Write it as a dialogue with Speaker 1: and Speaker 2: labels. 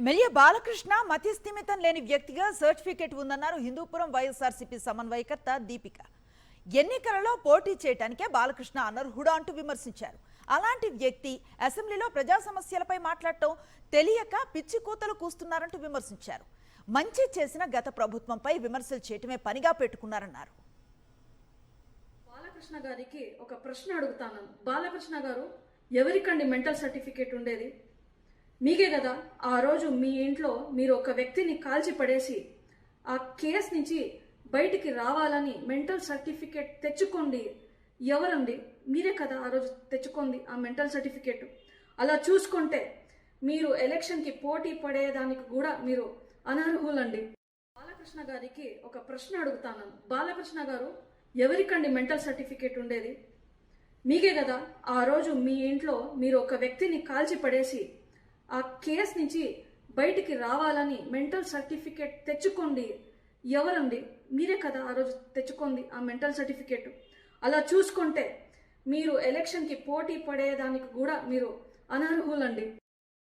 Speaker 1: MLA Balakrishna మతిస్థిమితం లేని వ్యక్తిగా certificate ఉందన్నారు హిందూపురం వైఎస్ఆర్సీపీ సమన్వయకర్త దీపిక. ఎన్నికలలో పోటీ చేయడానికే బాలకృష్ణ అనర్హుడా అంటూ విమర్శించారు. అలాంటి వ్యక్తి అసెంబ్లీలో ప్రజా సమస్యలపై మాట్లాడటం తెలియక పిచ్చి కూతలు కూస్తున్నారంటూ విమర్శించారు. మంచి చేసిన గత ప్రభుత్వంపై విమర్శలు చేయటమే పనిగా పెట్టుకున్నారన్నారు.
Speaker 2: బాలకృష్ణ గారికి ఒక ప్రశ్న అడుగుతాను. బాలకృష్ణ గారు, ఎవరికండి మెంటల్ సర్టిఫికేట్ ఉండేది? మీకే కదా. ఆ రోజు మీ ఇంట్లో మీరు ఒక వ్యక్తిని కాల్చి పడేసి ఆ కేసు నుంచి బయటికి రావాలని మెంటల్ సర్టిఫికేట్ తెచ్చుకోండి. ఎవరండి? మీరే కదా ఆ రోజు తెచ్చుకోండి ఆ మెంటల్ సర్టిఫికేట్. అలా చూసుకుంటే మీరు ఎలక్షన్కి పోటీ పడేదానికి కూడా మీరు అనర్హులండి. బాలకృష్ణ గారికి ఒక ప్రశ్న అడుగుతాను. బాలకృష్ణ గారు, ఎవరికండి మెంటల్ సర్టిఫికేట్ ఉండేది? మీకే కదా. ఆ రోజు మీ ఇంట్లో మీరు ఒక వ్యక్తిని కాల్చి పడేసి ఆ కేసు నుంచి బయటికి రావాలని మెంటల్ సర్టిఫికేట్ తెచ్చుకోండి. ఎవరండి? మీరే కదా ఆ రోజు తెచ్చుకోండి ఆ మెంటల్ సర్టిఫికేట్. అలా చూసుకుంటే మీరు ఎలక్షన్కి పోటీ పడేదానికి కూడా మీరు అనర్హులండి.